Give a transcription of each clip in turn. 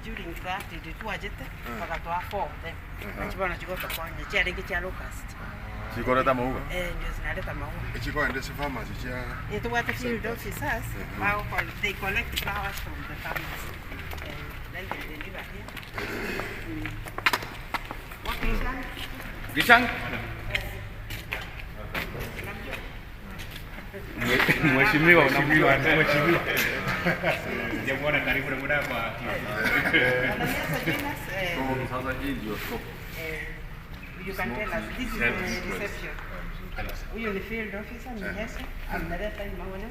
During that, they did what it was a four. Then, I want to go to find the jelly get yellow cast. She got a move. And just not a moment. She got this farmer. It was a few officers. They collect flowers from the farmers. And then they deliver here. What is that? Gisang? Mheshimiwa unamjua mheshimiwa. Sijamuona karibu na muda hapa. Sasa hii ndio stop. You can tell us this is the reception. Huyo ni field officer ni Yesu. Ameleta maono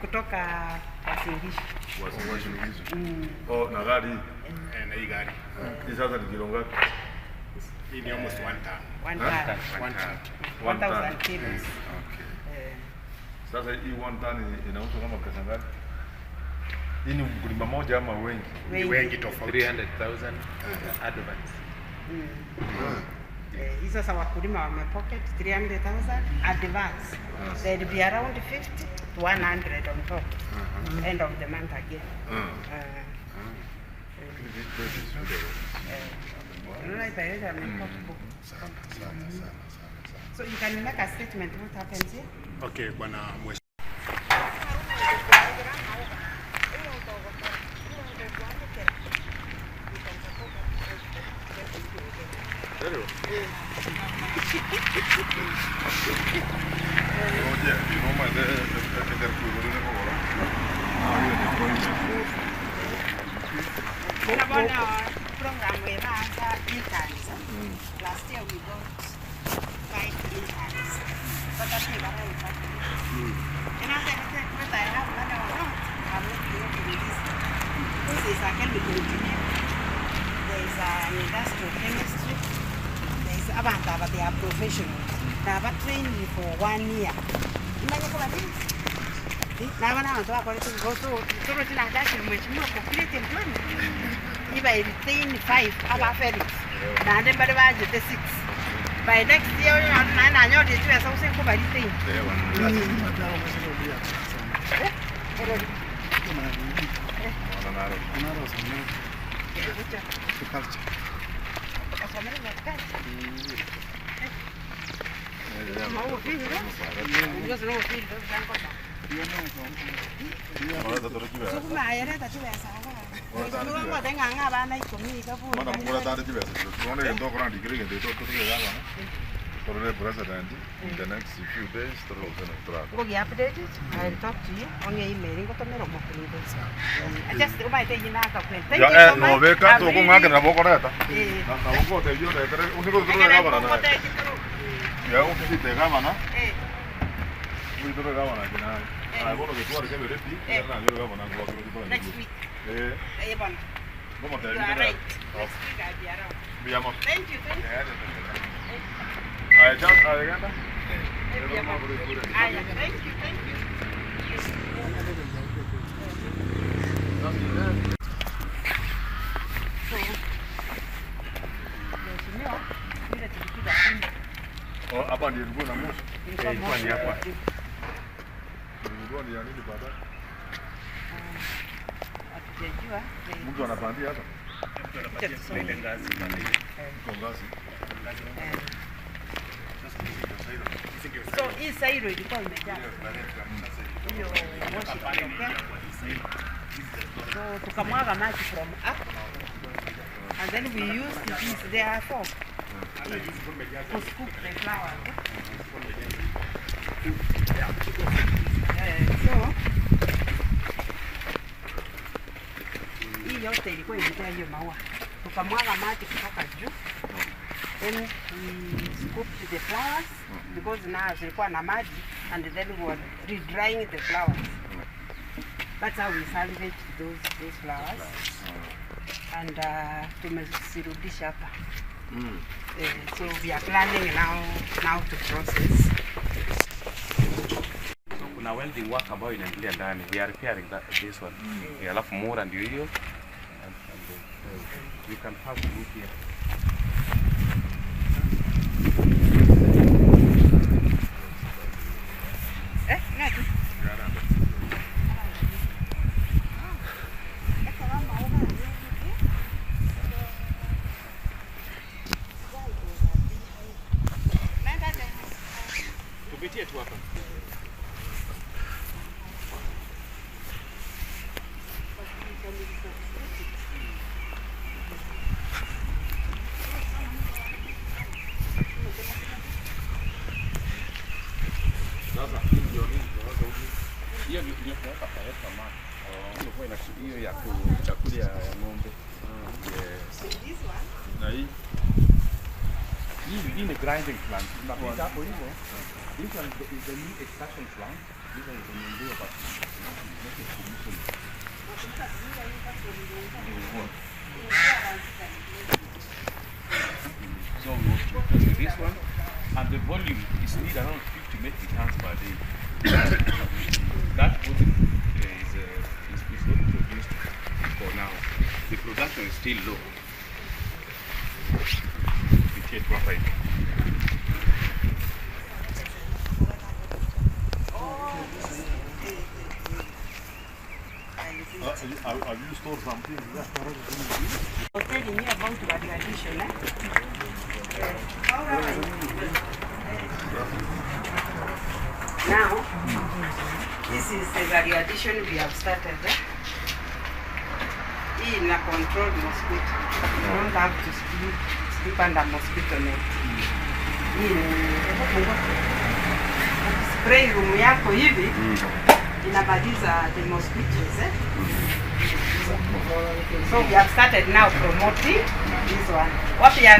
kutoka Wasingishu. Wasingishu. Oh, na gari. Na hii gari. Hii sasa ni kilo ngapi? Hii ni almost 1 ton. 1,000 kilos. Okay. Sasa hii 1 ton inauzwa kama pesa ngapi? Hii ni mkulima moja ama wengi? Wengi tofauti. 300,000 advance. Sasa wakulima wamepocket 300,000 advance. There will be around 50 to 100 on top. End of the month again. So you can make a statement what happens here? Okay, bwana Program we have interns. Last year we got 5 interns. But that's not very important. And I have money or not, I'm not going to release it. This is a chemical engineer. There is an industrial chemistry. There is about they are professional. They have trained for 1 year. Now I want to go to complete employment. If I retain 5, about 30. Now then, but I the 6. By next year, I know this is something for my thing. In the next few days, We'll be updated. I'll talk to you on your email. I just might take you now. Thank you so much. Next week. You are right. Next week I'll be around. Thank you. Thank you. Oh, hapa ndio ilikuwa na moshi. Ilikuwa ni hapa. Ilikuwa ni ya nini baada? Hatujajua. Mtu anapandia hapa. Ile ngazi pale. Ngazi. So hii sairo ilikuwa imejaa. Hiyo moshi ikatokea. So tukamwaga maji from up. And then we used this there fork to scoop the flour. So hii yote ilikuwa imejaa hiyo maua. Tukamwaga maji kutoka juu. Then we scooped the flowers because now zilikuwa na maji, and then we were re-drying the flowers. That's how we salvaged those flowers. and tumezirudisha hapa. So we are planning now to process. So kuna welding work ambayo inaendelea ndani. We are repairing this one. Alafu mura ndio hiyo. We can have a look here. Tupitie tu hapa. Hiyo ndio tunaweka kama hiyo ya kuchakulia ya ng'ombe. This one. Na hii Hii ni grinding plant. Tunapita hapo hivyo. This one is the new extraction plant. This one is the new deal, but make it commission. So we will this one, and the volume is need around 50 metric tons per day. That volume is not produced for now. The production is still low. We take one right. have you stored something? I was telling you about value addition. Now, this is the value addition we have started. In a controlled mosquito. You don't have to sleep under mosquito net. Spray room yako hivi inabadiza the mosquitoes. So we have started now promoting this one. What ya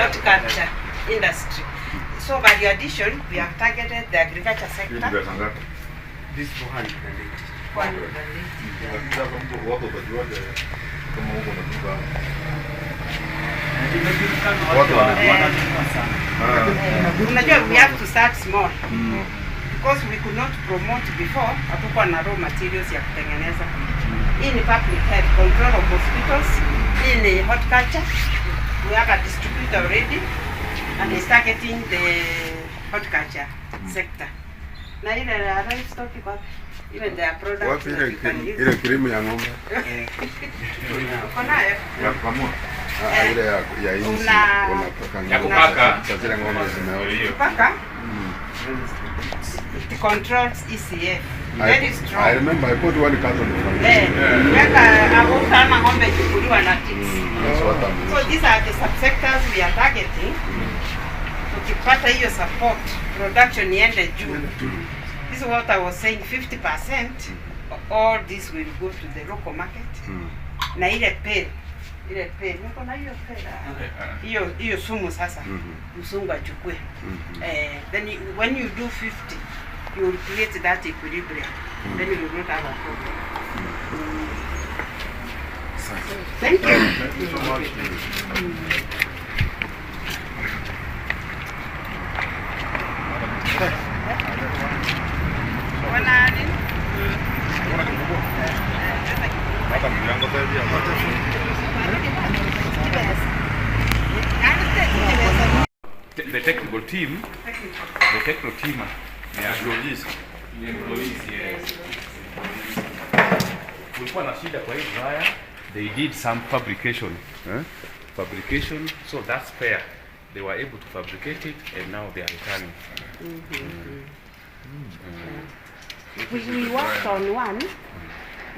horticulture industry. So value addition, we have targeted the agriculture sector. This 480. Watu watajuaje kama huko naduka? Unajua we have to start small. Because we could not promote before, hatukuwa na raw materials ya kutengeneza. Hii ni public health, control of mosquitoes. Hii ni horticulture. We have a distributor already and is targeting the horticulture sector. Na ile livestock iko even their products. Ile krimu ya ng'ombe. Uko nayo? Ya kamua. Ile ya inzi. Ya kupaka. Zile ng'ombe zimeolewa. Kupaka? It controls ECF. Very strong. I remember I put one carton from weka abutana ng'ombe kukuliwa na ticks. That's what I'm So these are the subsectors we are targeting. Tukipata hiyo support, production iende juu. This is what I was saying, 50% all this will go to the local market. Na ile pay, niko na hiyo pay. Hiyo sumu sasa. Msungu achukue. Then when you do 50, you will create that equilibrium. Then you will not have a problem. Thank you. Thank you so much. The technical team, employees, yes. Kulikuwa na shida kwa hii wire. They did some fabrication, so that's fair. They were able to fabricate it, and now they are returning. We worked on one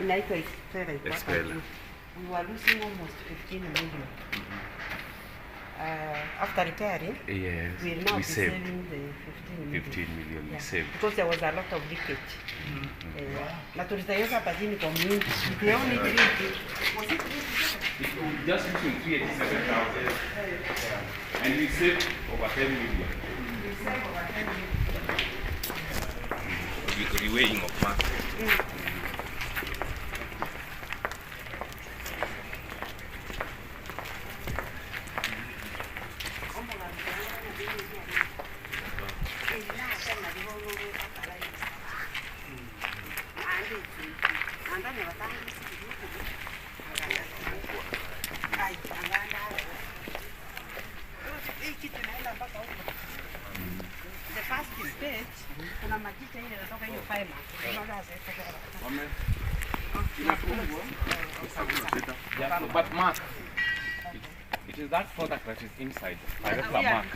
in Expeller. We were losing almost 15 million. After repairing, Yes, we will now be saved saving the 15 million. Yeah. We saved. Because there was a lot of leakage. Na tulitayeza badini kwa mingi. The only leak was it Just between 387,000, and we saved over 10 million. we saved over 10 million. Reweighing of market. Yeah, but Mark, it is that product that is inside. Directly Mark.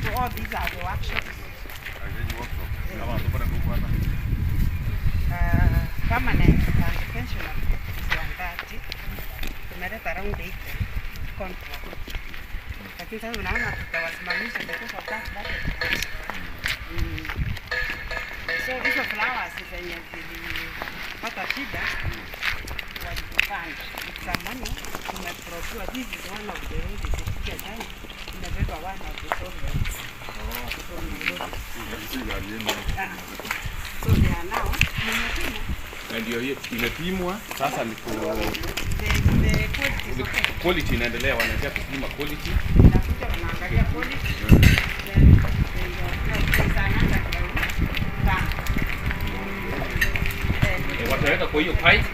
So all these are the workshops. Permanent and pensioner is 130. Tumeleta around 8 contract. Lakini sasa unaona tutawasimamisha because of that budget. So hizo flowers zenye zilipata shida walikufanya. It's a money tumeprocure. This is one of the roads is a time. Tumebeba one of the solvents. So they are now Na ndio hiyo imepimwa sasa ni quality inaendelea, wanaendelea kupima quality. Inakuja wanaangalia quality. Wataweka kwa hiyo pipe